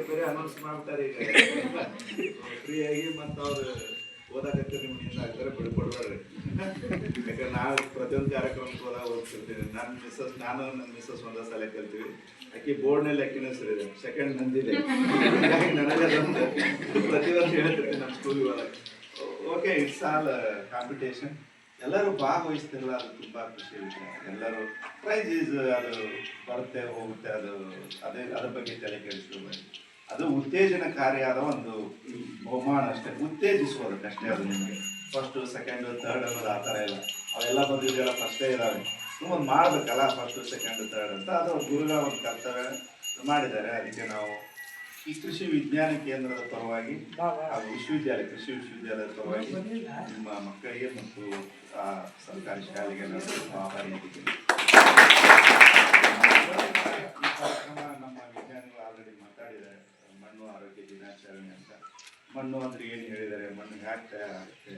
ಬೇರೆ ಅನೌನ್ಸ್ ಮಾಡ್ತಾರೆ ಈಗ ಫ್ರೀಯಾಗಿ ಮತ್ತು ಅವ್ರು ಓದಾಕತ್ತೆ ನಿಮ್ಗೆ ಆಗ್ತಾರೆ ಬಿಡ್ಕೊಡ್ಬೇಡ್ರಿ. ಯಾಕಂದ್ರೆ ನಾವು ಪ್ರತಿಯೊಂದು ಕಾರ್ಯಕ್ರಮಕ್ಕೆ ಹೋದಾಗ ಓದ್ತಿರ್ತೀನಿ. ನಾನು ನನ್ನ ಮಿಸ್ಸಸ್ ಒಂದೇ ಸಲ ಕಲ್ತೀವಿ. ಆಕಿ ಬೋರ್ಡ್ನಲ್ಲಿ ಅಕ್ಕಿನ ಹೆಸರಿದೆ, ಸೆಕೆಂಡ್ ನಂದಿದೆ. ನನಗೆ ಅದೊಂದು ಪ್ರತಿ ವರ್ಷ ಹೇಳ್ತಿರ್ತೀನಿ ನಮ್ಮ ಸ್ಕೂಲಿಗೆ ಹೋದಾಗ. Okay, it's all competition. ಎಲ್ಲರೂ ಭಾಗವಹಿಸ್ತಿರಲ್ಲ, ಅದು ತುಂಬ ಖುಷಿ ವಿಷಯ. ಎಲ್ಲರೂ ಪ್ರೈಸ್ ಅದು ಬರುತ್ತೆ ಹೋಗುತ್ತೆ, ಅದ್ರ ಬಗ್ಗೆ ತಲೆ ಕೆಡಿಸ್ಕೋಬೇಕು. ಅದು ಉತ್ತೇಜನಕಾರಿಯಾದ ಒಂದು ಬಹುಮಾನ ಅಷ್ಟೇ, ಉತ್ತೇಜಿಸುವುದಕ್ಕಷ್ಟೇ. ಅದು ನಿಮಗೆ ಫಸ್ಟು ಸೆಕೆಂಡು ಥರ್ಡ್ ಅನ್ನೋದು ಆ ಥರ ಇಲ್ಲ. ಅವೆಲ್ಲ ಬಂದಿದ್ದೆಲ್ಲ ಫಸ್ಟೇ ಇದ್ದಾವೆ. ಒಂದು ಮಾಡಬೇಕಲ್ಲ ಫಸ್ಟು ಸೆಕೆಂಡು ಥರ್ಡ್ ಅಂತ. ಅದು ಅವ್ರ ಗುರುಗಳ ಒಂದು ಕರ್ತವ್ಯ ಮಾಡಿದ್ದಾರೆ. ಅದಕ್ಕೆ ನಾವು ಈ ಕೃಷಿ ವಿಜ್ಞಾನ ಕೇಂದ್ರದ ಪರವಾಗಿ ಹಾಗೂ ಕೃಷಿ ವಿಶ್ವವಿದ್ಯಾಲಯದ ಪರವಾಗಿ ನಿಮ್ಮ ಮಕ್ಕಳಿಗೆ ಮತ್ತು ಆ ಸರ್ಕಾರಿ ಶಾಲೆಗೆ ಆಭಾರಿ ಇದ್ದೀನಿ. ನಮ್ಮ ವಿಜ್ಞಾನಿಗಳು ಆಲ್ರೆಡಿ ಮಾತಾಡಿದ್ದಾರೆ. ಮಣ್ಣು ಆರೋಗ್ಯ ದಿನಾಚರಣೆ ಅಂತ. ಮಣ್ಣು ಅಂದ್ರೆ ಏನು ಹೇಳಿದ್ದಾರೆ, ಮಣ್ಣು ಹ್ಯಾಕ್ ತಯಾರಾಗುತ್ತೆ,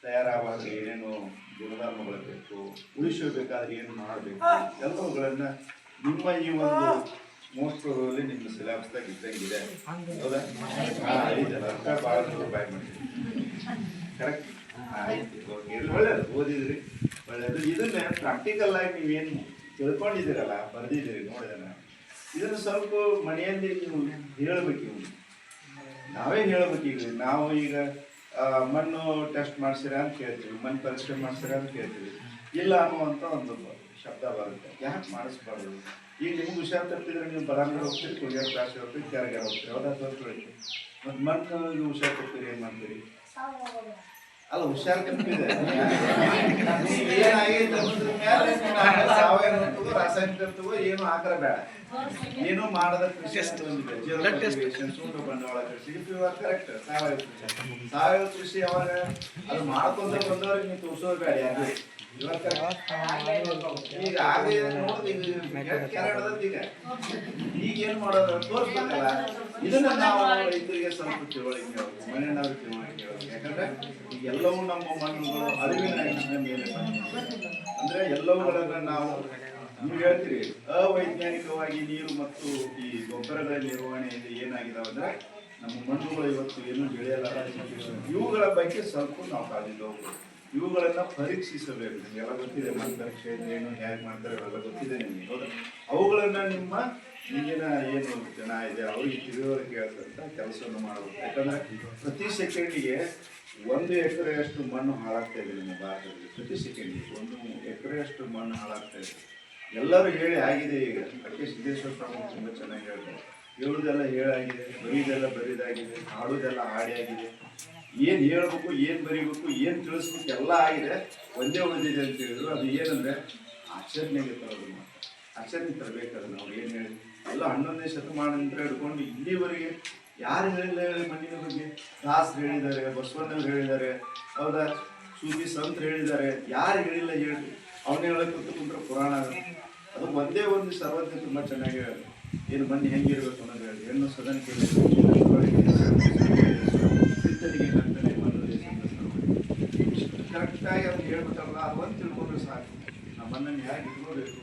ತಯಾರಾಗುವಾಗ ಏನೇನು ಗುಣಧರ್ಮಗಳು ಬೇಕು, ಉಳಿಸಬೇಕಾದ್ರೆ ಏನು ಮಾಡಬೇಕು, ಎಲ್ಲವುಗಳನ್ನ ನಿಮ್ಮ ಈ ಒಂದು ಮೋಸ್ಟ್ ಪ್ರೋಬಬ್ಲಿ ನಿಮ್ಮ ಸಿಲೆಬಸ್ದಾಗ ಇದ್ದಂಗಿದೆ. ಹೌದಾ? ಐದಲ್ಲ, ಅದಕ್ಕೆ ಭಾಳ ರೂಪಾಯಿ ಮಾಡಿದ್ರಿ. ಕರೆಕ್ಟ್? ಒಳ್ಳೇದು, ಓದಿದ್ರಿ, ಒಳ್ಳೇದು. ಇದನ್ನ ಪ್ರಾಕ್ಟಿಕಲ್ ಆಗಿ ನೀವೇನು ತಿಳ್ಕೊಂಡಿದ್ದೀರಲ್ಲ, ಬರೆದಿದ್ದೀರಿ, ನೋಡಿದ್ರೆ ಇದನ್ನು ಸ್ವಲ್ಪ ಮನೆಯಲ್ಲಿ ನೀವು ಹೇಳ್ಬೇಕು. ಇವು ನಾವೇ ಹೇಳ್ಬೇಕು. ಈಗ ನಾವು ಈಗ ಮಣ್ಣು ಟೆಸ್ಟ್ ಮಾಡ್ಸಿರ ಅಂತ ಕೇಳ್ತೀವಿ, ಮಣ್ಣು ಪರೀಕ್ಷೆ ಮಾಡ್ಸಿರ ಅಂತ ಕೇಳ್ತೀವಿ. ಇಲ್ಲ ಅನ್ನುವಂಥ ಒಂದು ಶಬ್ದ ಬರುತ್ತೆ. ಯಾಕೆ ಮಾಡಿಸ್ಬಾರ್ದು? ಈಗ ನಿಮ್ಗೆ ಹುಷಾರು ತಪ್ಪಿದ್ರೆ ನೀವು ಬರಾಂಗಡೆ ಹೋಗ್ತೀರಿ, ಕುಡಿಯೋರು ಕ್ಲಾಸಿಗೆ ಹೋಗ್ತೀರಿ, ಕೆರೆಗೆ ಹೋಗ್ತೀರಿ. ಯಾವ್ದಾದ್ರು ತೋರಿಸ್ಕೊಳ್ತೀವಿ. ಮತ್ತು ಮಣ್ಣು ಹುಷಾರು ತಪ್ಪಿರಿ ಏನು ಮಾಡ್ತೀರಿ? ಅಲ್ಲ, ಹುಷಾರು ತಪ್ಪಿದೆ ಏನಾಗೈತೆ ಅನ್ನೋದ್ರ ಮೇಲೆ ಸಾವಯವ ತಗೋ, ರಾಸಾಯನಿಕ ತಗೋ, ಏನು ಹಾಕರ ಬೇಡ. ಏನು ಮಾಡದ ಕೃಷಿ ಶೂನ್ಯ ಬಂಡವಾಳ ಕೃಷಿ ಕರೆಕ್ಟ್. ಸಾವಯವ ಕೃಷಿ ಯಾವಾಗ ಅದು ಮಾಡ್ಕೊಂತ ಬಂದವ್ರಿಗೆ ನೀವು ತೋರಿಸೋದು ಬೇಡ. ಯಾರು ಈಗ ಆಗ ನೋಡಿದ ಈಗ ಏನ್ ಮಾಡೋದು ತೋರಿಸ್ಬೇಕಲ್ಲ. ಇದನ್ನ ನಾವು ರೈತರಿಗೆ ಸ್ವಲ್ಪ ತಿಳುವಳಿಕೆ ಹೇಳ್ಬೇಕು, ಮನೆಯವ್ರಿಗೆ ತಿಳುವಳಿಕೆ ಹೇಳ್ಬೇಕು. ಯಾಕಂದ್ರೆ ಈಗ ಎಲ್ಲವೂ ನಮ್ಮ ಮಣ್ಣುಗಳು ಅರಿವಿನ ಮೇಲೆ ಅಂದ್ರೆ ಎಲ್ಲವುಗಳನ್ನ ನಾವು ನೀವು ಹೇಳ್ತೀರಿ ಅವೈಜ್ಞಾನಿಕವಾಗಿ ನೀರು ಮತ್ತು ಈ ಗೊಬ್ಬರಗಳ ನಿರ್ವಹಣೆಯಲ್ಲಿ ಏನಾಗಿದಾವೆ ಅಂದ್ರೆ ನಮ್ಮ ಮಣ್ಣುಗಳು ಇವತ್ತು ಏನು ಬೆಳೆಯಲ್ಲ. ಇವುಗಳ ಬಗ್ಗೆ ಸ್ವಲ್ಪ ನಾವು ಕಾಳಜಿ ಹೋಗ್ಬೇಕು. ಇವುಗಳನ್ನ ಪರೀಕ್ಷಿಸಬೇಕು. ನಿಮಗೆಲ್ಲ ಗೊತ್ತಿದೆ ಮಣ್ಣು ಪರೀಕ್ಷೆ ಏನು ಹೇಗೆ ಮಾಡ್ತಾರೆ ಅವೆಲ್ಲ ಗೊತ್ತಿದೆ ನಿಮಗೆ. ಹೌದಾ? ಅವುಗಳನ್ನ ನಿಮ್ಮ ಈಗಿನ ಏನು ಜನ ಇದೆ ಅವ್ರಿಗೆ ತಿಳಿಯೋರಿಗೆ ಹೇಳ್ತಂತ ಕೆಲಸವನ್ನು ಮಾಡಬೇಕು. ಯಾಕಂದ್ರೆ ಪ್ರತಿ ಸೆಕೆಂಡಿಗೆ 1 ಎಕರೆಯಷ್ಟು ಮಣ್ಣು ಹಾಳಾಗ್ತಾ ಇದೆ ನಮ್ಮ ಭಾರತದಲ್ಲಿ. ಪ್ರತಿ ಸೆಕೆಂಡಿಗೆ 1 ಎಕರೆಯಷ್ಟು ಮಣ್ಣು ಹಾಳಾಗ್ತಾ ಇದೆ. ಎಲ್ಲರೂ ಹೇಳಿ ಆಗಿದೆ. ಈಗ ಅದಕ್ಕೆ ಸಿದ್ದೇಶ್ವರ ಸ್ವಾಮಿ ತುಂಬ ಚೆನ್ನಾಗಿ ಹೇಳ್ತಾರೆ. ಹೇಳುವುದೆಲ್ಲ ಹೇಳಾಗಿದೆ, ಬರೀದೆಲ್ಲ ಬರೀದಾಗಿದೆ, ಹಾಡುವುದೆಲ್ಲ ಹಾಡಿ ಆಗಿದೆ. ಏನು ಹೇಳ್ಬೇಕು, ಏನು ಬರೀಬೇಕು, ಏನು ತಿಳಿಸ್ಬೇಕು ಎಲ್ಲ ಆಗಿದೆ. ಒಂದೇ ಓದಿದೆ ಅಂತ ಹೇಳಿದ್ರು. ಅದು ಏನಂದ್ರೆ ಆಚರಣೆಗೆ ತರೋದು ಮಾತ್ರ. ಆಚರಣೆ ತರಬೇಕಾದ್ರೆ ನಾವು ಏನು ಹೇಳಿ ಎಲ್ಲ 11ನೇ ಶತಮಾನದಿಂದ ಹಿಡ್ಕೊಂಡು ಇಲ್ಲಿವರೆಗೆ ಯಾರು ಹೇಳಿಲ್ಲ ಹೇಳಿ ಮಣ್ಣಿನ ಬಗ್ಗೆ? ದಾಸರು ಹೇಳಿದ್ದಾರೆ, ಬಸವಣ್ಣವ್ರು ಹೇಳಿದ್ದಾರೆ, ಹೌದಾ, ಸೂಫಿ ಸಂತರು ಹೇಳಿದ್ದಾರೆ. ಯಾರು ಹೇಳಿಲ್ಲ ಹೇಳಿ? ಅವನೇ ಹೇಳಕ್ಕೆ ಕುಂತ್ರೆ ಪುರಾಣ ಆಗುತ್ತೆ. ಅದು ಒಂದೇ ಒಂದು ಸರ್ವಜ್ಞ ತುಂಬ ಚೆನ್ನಾಗಿ ಹೇಳಿ ಏನು ಮಣ್ಣು ಹೆಂಗಿರ್ಬೇಕು ಅನ್ನೋದು ಹೇಳಿ. ಹೆಣ್ಣು ಸದನಕ್ಕೆ ಸಿದ್ಧನಿಗೆ ಕರ್ತನೆ ಮಣ್ಣು ಕರೆಕ್ಟಾಗಿ ಅದನ್ನು ಹೇಳ್ಬಿಟ್ಟಲ್ಲ. ಅದು ಒಂದು ತಿಳ್ಕೊಂಡ್ರೆ ಸಾಕು. ನಮ್ಮ ಮಣ್ಣನ್ನು ಹೇಗೆ ಇಟ್ಕೋಬೇಕು,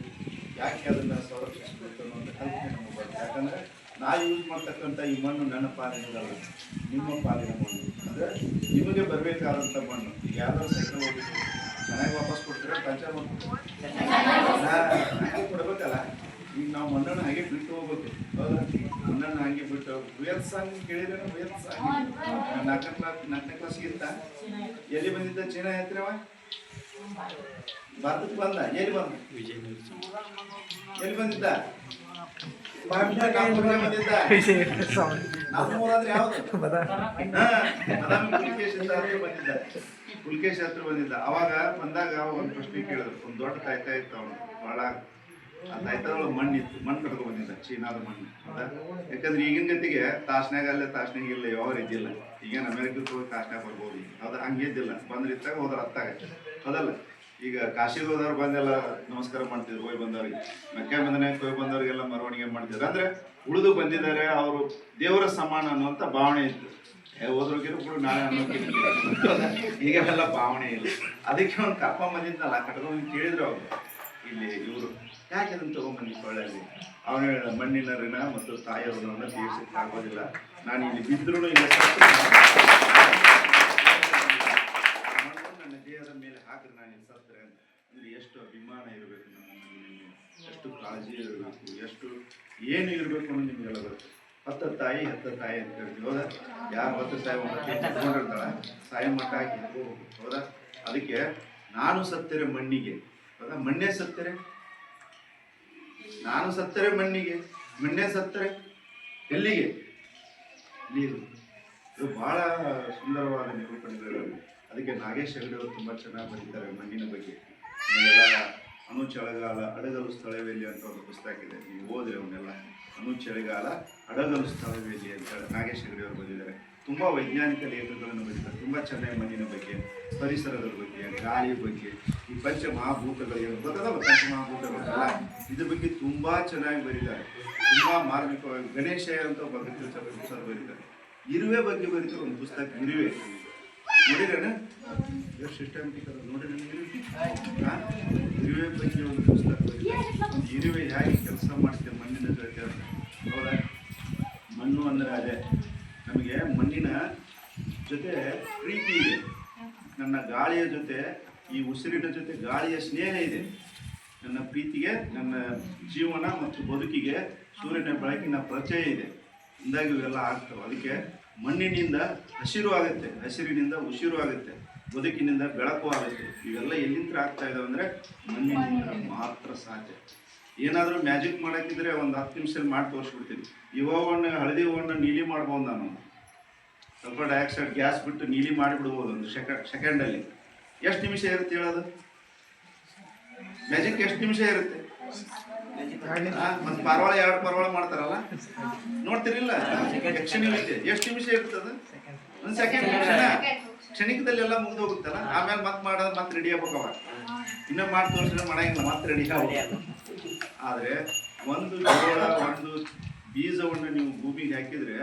ಯಾಕೆ ಅದನ್ನು ಸಂರಕ್ಷಿಸಬೇಕು ಅನ್ನೋಂಥ ಕಲ್ಪನೆ ನಮಗೆ ಬರುತ್ತೆ. ಯಾಕಂದರೆ ನಾವು ಯೂಸ್ ಮಾಡ್ತಕ್ಕಂಥ ಈ ಮಣ್ಣು ನನ್ನ ಪಾಲಿನದಲ್ಲ, ನಿಮ್ಮ ಪಾಲಿನ ಮಣ್ಣು. ಅಂದರೆ ನಿಮಗೆ ಬರಬೇಕಾದಂಥ ಮಣ್ಣು. ಈಗ ಯಾವ್ದಾದ್ರು ಸೈಕಲ್ ಹೋಗಿದ್ದು ಚೆನ್ನಾಗಿ ವಾಪಸ್ ಕೊಡ್ತೀರ, ಪಂಚರ್ ಹಾಗೆ ಕೊಡ್ಬೇಕಲ್ಲ. ಈಗ ನಾವು ಮಣ್ಣನ್ನು ಹಾಗೆ ಬಿಟ್ಟು ಹೋಗ್ಬೇಕು. ಹೌದಾ? ಮಣ್ಣನ್ನು ಹಾಗೆ ಬಿಟ್ಟು ವೇದ ಸಾಂಗ್ ಕೇಳಿದ್ರೆ ವೇದ ಸಾಂಗ್ 4ನೇ ಕ್ಲಾಸ್ಗಿಂತ ಎಲ್ಲಿ ಬಂದಿದ್ದ ಚೀನಾ ಯಾತ್ರೆವ ಭಾರತಕ್ಕೆ ಬಂದ. ಎಲ್ಲಿ ಬಂದ? ಎಲ್ಲಿ ಬಂದಿದ್ದ? ಬಂದಿದ್ದ. ನಮ್ಮೂರಂದ್ರೆ ಯಾವ್ದು? ಪುಲ್ಕೇಶ್ ಹತ್ರ ಬಂದಿದ್ದ. ಅವಾಗ ಬಂದಾಗ ಒಂದು ಪ್ರಶ್ನೆ ಕೇಳಿದ್ರು. ಒಂದು ದೊಡ್ಡ ಕಾಯ್ತಾ ಇತ್ತು ಅವನು, ಭಾಳ ಆ ತಾಯ್ತದೊಳಗೆ ಮಣ್ಣಿತ್ತು. ಮಣ್ಣು ಕಟ್ಕೊಂಡು ಬಂದಿದ್ದ, ಚೀನಾದ ಮಣ್ಣು. ಹೌದಾ? ಯಾಕಂದ್ರೆ ಈಗಿನ ಗತಿಗೆ ತಾಸ್ನಾಗ ಅಲ್ಲೇ ತಾಸ್ನಾಗ ಇಲ್ಲ, ಯಾವ ಇದ್ದಿಲ್ಲ. ಈಗೇನು ಅಮೆರಿಕಕ್ಕೆ ಹೋಗಿ ತಾಸ್ನಾಗ ಬರ್ಬೋದು. ಹೌದಾ? ಹಂಗೆ ಇದ್ದಿಲ್ಲ. ಬಂದ್ರೆ ಇತ್ತಾಗ ಹೋದ್ರೆ ಅತ್ತಾಗ. ಹೌದಲ್ಲ? ಈಗ ಕಾಶಿಗೆ ಹೋದವ್ರು ಬಂದೆಲ್ಲ ನಮಸ್ಕಾರ ಮಾಡ್ತಿದ್ರು ಹೋಗಿ ಬಂದವ್ರಿಗೆ. ಮೆಕ್ಕೆ ಬಂದನಾಗ ಹೋಗಿ ಬಂದವ್ರಿಗೆಲ್ಲ ಮೆರವಣಿಗೆ ಮಾಡ್ತಿದ್ರು. ಅಂದ್ರೆ ಉಳಿದು ಬಂದಿದ್ದಾರೆ, ಅವರು ದೇವರ ಸಮಾನ ಅನ್ನುವಂಥ ಭಾವನೆ ಇತ್ತು. ಹೋದ್ರೋಗಿರೋ ಕೂಡ ನಾಳೆ ಅನ್ನೋದು ಈಗೆಲ್ಲ ಭಾವನೆ ಇಲ್ಲ. ಅದಕ್ಕೆ ಒಂದು ಕಪ್ಪ ಬಂದಿದ್ದಲ್ಲ ಕಟ್ಕೊಂಡು ಕೇಳಿದ್ರು ಅವರು, ಇಲ್ಲಿ ಇವರು ಯಾಕೆ ಅದನ್ನು ತಗೊಂಬಂದು ಕೊಳ್ಳಲ್ಲಿ ಅವನು ಹೇಳಿದ ಮಣ್ಣಿನ ಋಣ ಮತ್ತು ತಾಯಿಯ ಋಣವನ್ನು ತೀರ್ಸಕ್ಕೆ ಆಗೋದಿಲ್ಲ. ನಾನು ಇಲ್ಲಿ ಬಿದ್ದರೂ ಇಲ್ಲ ನನ್ನ ದೇಹದ ಮೇಲೆ ಹಾಕಿದ್ರೆ ನಾನು ಇಲ್ಲಿ ಸತ್ತರೆ ಅಂದ್ರೆ ಎಷ್ಟು ಅಭಿಮಾನ ಇರಬೇಕು ನಮ್ಮ ಮಣ್ಣಿನ, ಎಷ್ಟು ಕಾಳಜಿ ಇರಬೇಕು, ಎಷ್ಟು ಏನು ಇರಬೇಕು ಅನ್ನೋದು ನಿಮಗೆಲ್ಲ ಬರುತ್ತೆ. ಹತ್ತ ತಾಯಿ ಅಂತ ಹೇಳ್ತೀವಿ ಹೌದಾ? ಯಾರು ಹೊತ್ತು ಸಾಯಿ ಕೊಂಡಿರ್ತಾಳ ಸಾಯಿ ಮಟ್ಟ ಹಾಕಿ ಹೌದಾ? ಅದಕ್ಕೆ ನಾನು ಸತ್ತರೆ ಮಣ್ಣಿಗೆ ಹೌದಾ, ಮಣ್ಣೆ ಸತ್ತರೆ ನಾನು ಸತ್ತರೆ ಮಣ್ಣಿಗೆ, ಮಣ್ಣೆ ಸತ್ತರೆ ಎಲ್ಲಿಗೆ ನೀರು. ಇದು ಬಹಳ ಸುಂದರವಾದ ನಿರೂಪಣೆಗಳು. ಅದಕ್ಕೆ ನಾಗೇಶ್ ಹೆಗಡೆ ಅವರು ತುಂಬ ಚೆನ್ನಾಗಿ ಬರೀತಾರೆ ಮಣ್ಣಿನ ಬಗ್ಗೆ. ಎಲ್ಲ ಅಣುಚಳಗಾಲ ಅಡಗಲು ಸ್ಥಳವೆಲ್ಲಿ ಅಂತ ಒಂದು ಪುಸ್ತಕ ಇದೆ, ನೀವು ಓದಿರಿ ಅವನ್ನೆಲ್ಲ. ಅಣುಚಳಿಗಾಲ ಅಡಗಲು ಸ್ಥಳವೆಲ್ಲಿ ಅಂತ ಹೇಳಿ ನಾಗೇಶ್ ಹೆಗಡೆ ಅವರು ಬರೆದಿದ್ದಾರೆ. ತುಂಬ ವೈಜ್ಞಾನಿಕ ಲೇಖನಗಳನ್ನು ಬರೀತಾರೆ, ತುಂಬ ಚೆನ್ನಾಗಿ ಮಣ್ಣಿನ ಬಗ್ಗೆ, ಪರಿಸರದ ಬಗ್ಗೆ, ಗಾಳಿ ಬಗ್ಗೆ, ಈ ಪಂಚಮಹಾಭೂತಗಳು ಏನು ಗೊತ್ತದಲ್ಲ, ಪಂಚಮಹಾಭೂತಗಳೆಲ್ಲ ಇದ್ರ ಬಗ್ಗೆ ತುಂಬ ಚೆನ್ನಾಗಿ ಬರೀತಾರೆ. ತುಂಬ ಮಾರ್ಮಿಕವಾಗಿ ಗಣೇಶ ಅಂತ ಒಬ್ಬ ಪುಸ್ತಕ ಬರೀತಾರೆ. ಇರುವೆ ಬಗ್ಗೆ ಬರೀತಾರೆ ಒಂದು ಪುಸ್ತಕ, ಇರುವೆ ನೋಡಿರೇನ ಎಷ್ಟು ಸಿಸ್ಟಮ್ಯಾಟಿಕ್ ಅದ ನೋಡಿದ್ರೆ ಇರುವೆ ಬಗ್ಗೆ ಒಂದು ಪುಸ್ತಕ ಬರೀತಾರೆ. ಇರುವೆ ಹೇಗೆ ಕೆಲಸ ಮಾಡ್ತೇವೆ ಮಣ್ಣಿನ ಜೊತೆ ಹೌದಾ? ಮಣ್ಣು ಅಂದರೆ ಅದೇ ನಮಗೆ ಮಣ್ಣಿನ ಜೊತೆ ಪ್ರೀತಿ ಇದೆ. ನನ್ನ ಗಾಳಿಯ ಜೊತೆ, ಈ ಉಸಿರಿನ ಜೊತೆ ಗಾಳಿಯ ಸ್ನೇಹ ಇದೆ. ನನ್ನ ಪ್ರೀತಿಗೆ, ನನ್ನ ಜೀವನ ಮತ್ತು ಬದುಕಿಗೆ ಸೂರ್ಯನ ಬೆಳಕಿನ ಪರಿಚಯ ಇದೆ. ಹಿಂದಾಗಿ ಇವೆಲ್ಲ ಆಗ್ತವೆ. ಅದಕ್ಕೆ ಮಣ್ಣಿನಿಂದ ಹಸಿರು ಆಗುತ್ತೆ, ಹಸಿರಿನಿಂದ ಉಸಿರು ಆಗುತ್ತೆ, ಬದುಕಿನಿಂದ ಬೆಳಕು ಆಗುತ್ತೆ. ಇವೆಲ್ಲ ಎಲ್ಲಿಂದ ಆಗ್ತಾ ಇದಾವೆ ಅಂದರೆ ಮಣ್ಣಿನಿಂದ ಮಾತ್ರ ಸಾಧ್ಯ. ಏನಾದರೂ ಮ್ಯಾಜಿಕ್ ಮಾಡೋಕ್ಕಿದ್ರೆ ಒಂದು 10 ನಿಮಿಷದಲ್ಲಿ ಮಾಡಿ ತೋರಿಸ್ಬಿಡ್ತೀನಿ. ಹೂವನ್ನು ಹಳದಿ ಹೂವನ್ನು ನೀಲಿ ಮಾಡ್ಬೋದು. ನಾನು ಸ್ವಲ್ಪ ಡೈಆಕ್ಸೈಡ್ ಗ್ಯಾಸ್ ಬಿಟ್ಟು ನೀಲಿ ಮಾಡಿಬಿಡ್ಬೋದು ಒಂದು ಸೆಕೆಂಡಲ್ಲಿ. ಎಷ್ಟು ನಿಮಿಷ ಇರುತ್ತೆ ಹೇಳೋದು? ಮ್ಯಾಜಿಕ್ ಎಷ್ಟು ನಿಮಿಷ ಇರುತ್ತೆ? ಒಂದು ಪರವಾಳ 2 ಪರವಾಳ ಮಾಡ್ತಾರಲ್ಲ ನೋಡ್ತಿರಿಲ್ಲ, ಕ್ಷಣಿಕ ಎಷ್ಟು ನಿಮಿಷ ಇರ್ತದೆ? ಒಂದು ಸೆಕೆಂಡ್. ಕ್ಷಣಿಕದಲ್ಲಿ ಎಲ್ಲ ಮುಗಿದು ಹೋಗುತ್ತಲ್ಲ, ಆಮೇಲೆ ಮತ್ತೆ ಮಾಡೋದು ಮತ್ತೆ ರೆಡಿ ಆಗ್ಬೇಕವ. ಇನ್ನೂ ಮಾಡಿ ತೋರಿಸಿದ್ರೆ ಮಾಡಂಗಿಲ್ಲ, ಮತ್ತೆ ರೆಡಿ ಆಗ್ಬೇಕು. ಆದರೆ ಒಂದು ಜೋಳ, ಒಂದು ಬೀಜವನ್ನು ನೀವು ಭೂಮಿಗೆ ಹಾಕಿದ್ರೆ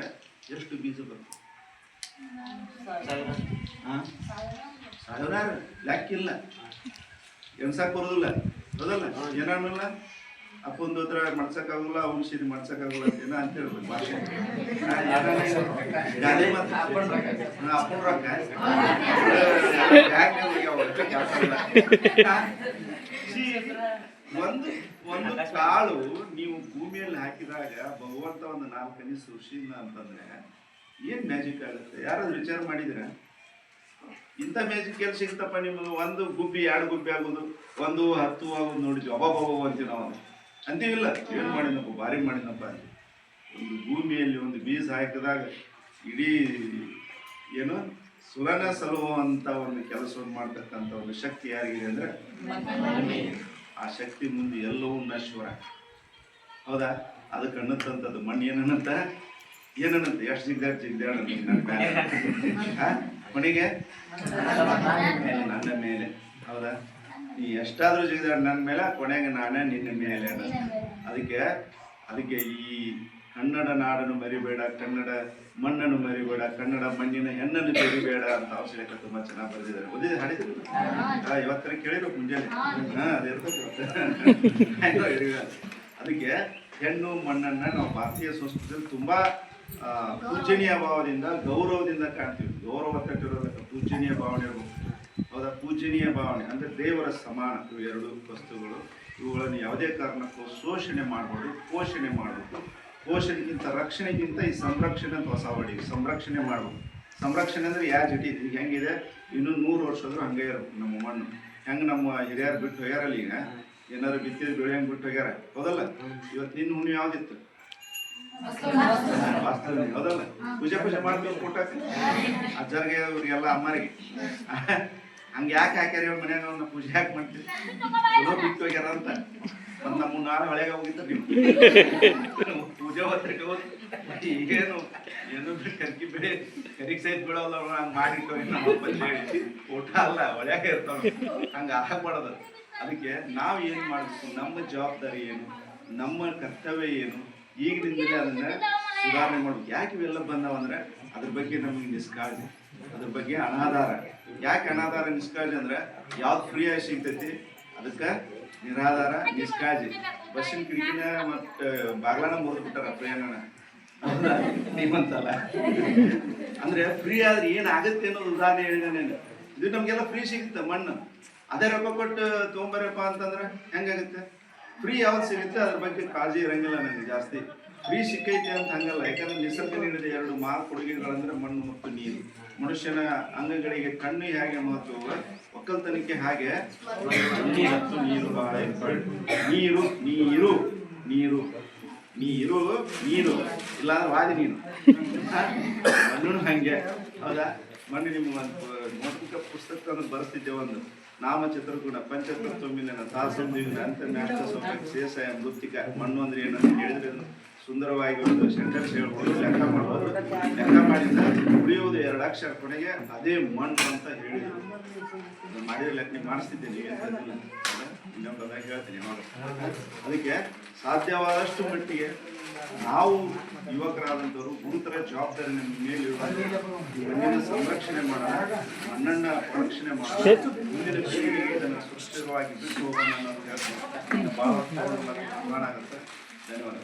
ಎಷ್ಟು ಬೀಜ ಬರುತ್ತೆ? ಸಾವಿರಾರು, ಲೆಕ್ಕಿಲ್ಲ, ಎಣ್ಸಕ್ಕೆ ಬರೋದಿಲ್ಲ ಹೌದಲ್ಲ? ಏನಾಗಲ್ಲ, ಅಪ್ಪಂದು ಹತ್ರ ಮಾಡ್ಸಕ್ಕಾಗಲ್ಲ, ಅವ್ನ ಸೀರೆ ಮಾಡ್ಸಕ್ಕಾಗಲ್ಲ ಏನೋ ಅಂತ ಹೇಳ್ಬೇಕು ಭಾಷೆ. ಗಾದೆ ಮತ್ತು ಅಪ್ಪನ ರೊಕ್ಕ ಒಂದು ಕಾಳು ನೀವು ಭೂಮಿಯಲ್ಲಿ ಹಾಕಿದಾಗ ಭಗವಂತ ಒಂದು 4 ಹನಿ ಸೃಷ್ಟಿಯಿಂದ ಅಂತಂದ್ರೆ ಏನ್ ಮ್ಯಾಜಿಕ್ ಆಗುತ್ತೆ? ಯಾರಾದ್ರೂ ವಿಚಾರ ಮಾಡಿದ್ರೆ ಇಂಥ ಮ್ಯಾಜಿಕ್ ಎಲ್ಲಿ ಸಿಗುತ್ತಪ್ಪ ನಿಮ್ಗೆ? ಒಂದು ಗುಬ್ಬಿ 2 ಗುಬ್ಬಿ ಆಗೋದು, 1 10 ಆಗೋದು ನೋಡಿದ್ವಿ. ಅಬ್ಬಬ್ಬ ಅಂತೀವಿ ನಾವು, ಅಂತೀವಿಲ್ಲ? ಏನು ಮಾಡಿದ್ನಪ್ಪ, ಭಾರಿ ಮಾಡಿದ್ನಪ್ಪ ಅಂತ. ಒಂದು ಭೂಮಿಯಲ್ಲಿ ಒಂದು ಬೀಜ ಹಾಕಿದಾಗ ಇಡೀ ಏನು ಸುಲನ ಸಲುವಂಥ ಒಂದು ಕೆಲಸವನ್ನು ಮಾಡ್ತಕ್ಕಂಥ ಒಂದು ಶಕ್ತಿ ಯಾರಿಗಿದೆ ಅಂದರೆ ಆ ಶಕ್ತಿ ಮುಂದೆ ಎಲ್ಲವೂ ನಶ್ವರ ಹೌದಾ? ಅದಕ್ಕೆ ಅನ್ನತ್ತಂಥದ್ದು ಮಣ್ಣು ಏನನ್ನಂತ ಎಷ್ಟು ಜಿಗ್ದಾಡ ಮಣಿಗೆ ನನ್ನ ಮೇಲೆ ಹೌದಾ? ನೀ ಎಷ್ಟಾದ್ರೂ ಜಿಗ್ದಾಡ ನನ್ನ ಮೇಲೆ, ಕೊನೆಗೆ ನಾನೇ ನಿನ್ನ ಮೇಲೆ. ಅದಕ್ಕೆ ಈ ಕನ್ನಡ ನಾಡನ್ನು ಮರಿಬೇಡ, ಕನ್ನಡ ಮಣ್ಣನ್ನು ಮರಿಬೇಡ, ಕನ್ನಡ ಮಣ್ಣಿನ ಹೆಣ್ಣನ್ನು ತೆರಿಬೇಡ ಅಂತ ಅವಶ್ಯಕ ತುಂಬ ಚೆನ್ನಾಗಿ ಬರೆದಿದ್ದಾರೆ. ಓದಿದೆ ಹಾಡಿದ್ರು ಇವತ್ತರ ಕೇಳಿರೋ ಮುಂಜಾನೆ. ಅದು ಇರ್ತದೆ. ಅದಕ್ಕೆ ಹೆಣ್ಣು ಮಣ್ಣನ್ನು ನಾವು ಭಾರತೀಯ ಸಂಸ್ಕೃತಿಯಲ್ಲಿ ತುಂಬ ಪೂಜನೀಯ ಭಾವದಿಂದ, ಗೌರವದಿಂದ ಕಾಣ್ತೀವಿ. ಗೌರವ ತಟ್ಟಿರೋದಕ್ಕೆ ಪೂಜನೀಯ ಭಾವನೆ ಇರಬೇಕು ಹೌದಾ? ಪೂಜನೀಯ ಭಾವನೆ ಅಂದರೆ ದೇವರ ಸಮಾನ. ಇವು 2 ವಸ್ತುಗಳು, ಇವುಗಳನ್ನು ಯಾವುದೇ ಕಾರಣಕ್ಕೂ ಶೋಷಣೆ ಮಾಡಬಾರ್ದು, ಪೋಷಣೆ ಮಾಡಬೇಕು. ಪೋಷಣೆಗಿಂತ ರಕ್ಷಣೆಗಿಂತ ಈ ಸಂರಕ್ಷಣೆ ಅಂತ ಹೊಸ ಹೊಡಿಗೆ ಸಂರಕ್ಷಣೆ ಮಾಡಬೇಕು. ಸಂರಕ್ಷಣೆ ಅಂದರೆ ಜಟಿ ಈಗ ಹೆಂಗಿದೆ, ಇನ್ನೂ 100 ವರ್ಷದ್ರು ಹಂಗೆ ಇರಬೇಕು. ನಮ್ಮ ಮಣ್ಣು ಹೆಂಗೆ ನಮ್ಮ ಹಿರಿಯರು ಬಿಟ್ಟು ಹೋಗ್ಯಾರಲ್ಲ, ಈಗ ಏನಾದ್ರು ಬಿತ್ತಿದ ಬೆಳೆ ಹೆಂಗೆ ಬಿಟ್ಟು ಹೋಗ್ಯಾರ ಹೌದಲ್ಲ? ಇವತ್ತು ನಿನ್ನ ಹುಣ್ಣು ಯಾವುದಿತ್ತು? ಹೌದಲ್ಲ? ಪೂಜೆ ಮಾಡ್ತೀವಿ ಕೊಟ್ಟಾಕ ಅಜ್ಜರಿಗೆ, ಅವ್ರಿಗೆಲ್ಲ ಅಮ್ಮರಿಗೆ. ಹಂಗೆ ಯಾಕೆ ಹಾಕ್ಯಾರ ಇವ್ರ ಮನ್ಯಾಗ ಅವ್ನ ಪೂಜೆ ಯಾಕೆ ಮಾಡ್ತೀವಿ? ಚಲೋ ಬಿಟ್ಟು ಹೋಗ್ಯಾರ ಅಂತ. ಒಂದು ನಮ್ಮ ನಾಳೆ ಹೊಳೆಗೆ ಹೋಗಿತ್ತು ನೀವು ಪೂಜೆ ಹೊತ್ತಿಗೆ ಹೋಗಿ ಈಗೇನು ಏನು ಕರ್ಕಿ ಬೆಳೆ ಕರಿಗ್ ಸೈತ್ ಬೀಳೋಲ್ಲ ಹಂಗೆ ಮಾಡಿಟ್ಟು ನಮ್ಮಪ್ಪ ಹೇಳಿ ಊಟ ಅಲ್ಲ ಹೊಳ್ಯಾಗ ಇರ್ತಾವ. ಹಂಗೆ ಆಗಬಾರ್ದು. ಅದಕ್ಕೆ ನಾವು ಏನು ಮಾಡಬೇಕು, ನಮ್ಮ ಜವಾಬ್ದಾರಿ ಏನು, ನಮ್ಮ ಕರ್ತವ್ಯ ಏನು, ಈಗಿನಿಂದಲೇ ಅದನ್ನ ಸುಧಾರಣೆ ಮಾಡ್ಬೇಕು. ಯಾಕೆ ಇವೆಲ್ಲ ಬಂದವಂದ್ರೆ ಅದ್ರ ಬಗ್ಗೆ ನಮಗೆ ನಿಷ್ಕಾಳಜಿ, ಅದ್ರ ಬಗ್ಗೆ ಅನಾಧಾರ. ಯಾಕೆ ಅನಾಧಾರ ನಿಷ್ಕಾಳಜಿ ಅಂದ್ರೆ ಯಾವ್ದು ಫ್ರೀಯಾಗಿ ಸಿಗ್ತೈತಿ ಅದಕ್ಕೆ ನಿರಾಧಾರ ನಿಷ್ಕಾಳಜಿ ಬಸ್ಸಿನ ಕಿಟಕಿನ ಮತ್ತು ಬಾಗ್ಲಾನ ಮುರಿದು ಬಿಟ್ಟಾರ ಪ್ರಯಾಣನ ನೀವಂತಲ್ಲ ಅಂದ್ರೆ ಫ್ರೀ ಆದ್ರೆ ಏನಾಗುತ್ತೆ ಅನ್ನೋದು ಉದಾಹರಣೆ ಹೇಳಿದಾನೆ. ಇದು ನಮ್ಗೆಲ್ಲ ಫ್ರೀ ಸಿಗುತ್ತೆ ಮಣ್ಣು, ಅದೇ ರೊಕ್ಕ ಕೊಟ್ಟು ತೊಗೊಂಬರಪ್ಪ ಅಂತಂದ್ರೆ ಹೆಂಗಾಗುತ್ತೆ? ಫ್ರೀ ಯಾವ್ದು ಸಿಗುತ್ತೆ ಅದ್ರ ಬಗ್ಗೆ ಕಾಳಜಿ ಇರಂಗಿಲ್ಲ ನನಗೆ ಜಾಸ್ತಿ. ಫ್ರೀ ಸಿಕ್ಕೈತೆ ಅಂತ ಹಂಗಲ್ಲ, ಯಾಕಂದ್ರೆ ನಿಸರ್ಗ ನೀಡಿದ 2 ಮಾಲ್ ಕೊಡುಗೆಗಳಂದ್ರೆ ಮಣ್ಣು ಮತ್ತು ನೀರು. ಮನುಷ್ಯನ ಅಂಗಗಳಿಗೆ ಕಣ್ಣು ಹೇಗೆ ಮಹತ್ವ, ಒಕ್ಕಲ್ತನಕ್ಕೆ ಹಾಗೆ ಮತ್ತು ನೀರು ಬಹಳ ಇಂಪಾರ್ಟೆಂಟ್. ನೀರು ನೀರು ನೀರು ನೀರು ನೀರು ಇಲ್ಲಾಂದ್ರೆ ವಾದಿ ನೀನು. ಮಣ್ಣು ಹಂಗೆ ಹೌದಾ? ಮಣ್ಣು ನಿಮ್ಮ ಒಂದು ಮೌಖಿಕ ಪುಸ್ತಕ ಅಂದ್ರೆ ಬರ್ತಿದ್ದೆ, ಒಂದು ನಾಮ ಚಿತ್ರಗುಣ ಪಂಚತತ್ವಮಿನ ತಾಸಂದಿನ ಅಂತರ್ನಾಷ್ಟ ಸೌಮ್ಯ ಶೇಷಯ ಮೃತ್ತಿಕ. ಮಣ್ಣು ಅಂದ್ರೆ ಏನಂತ ಹೇಳಿದ್ರೆ ಸುಂದರವಾಗಿ ಒಂದು ಸೆಂಟೆನ್ಸ್ ಹೇಳ್ಬೋದು, ಲೆಕ್ಕ ಮಾಡ್ಬೋದು. ಲೆಕ್ಕ ಮಾಡಿದ್ರೆ ಉಳಿಯುವುದು 2 ಅಕ್ಷರ, ಕೊನೆಗೆ ಅದೇ ಮಣ್ಣು ಅಂತ ಹೇಳಿದ್ರು. ಮಾಡಿದ್ರೆ ಲೆಕ್ಕ ನೀವು ಮಾಡಿಸ್ತಿದ್ದೇನೆ, ಇನ್ನೊಂದು ಹೇಳ್ತೀನಿ ನೋಡಿ. ಅದಕ್ಕೆ ಸಾಧ್ಯವಾದಷ್ಟು ಮಟ್ಟಿಗೆ ನಾವು ಯುವಕರಾದಂಥವ್ರು ಗುರುತರ ಜವಾಬ್ದಾರಿ ನಮ್ಮ ಮೇಲಿರುವ ಮಣ್ಣಿನ ಸಂರಕ್ಷಣೆ ಮಾಡೋಣ, ಮಣ್ಣನ್ನ ಸಂರಕ್ಷಣೆ ಮಾಡೋಣ, ಮುಂದಿನ ಪೀಳಿಗೆಗೆ ಇದನ್ನು ಸುರಕ್ಷಿತವಾಗಿ ಬಿಟ್ಟು ಹೋಗೋಣ ಅನ್ನೋದು ಹೇಳ್ತೀನಿ. ಭಾಳ ಆಗುತ್ತೆ. ಧನ್ಯವಾದ.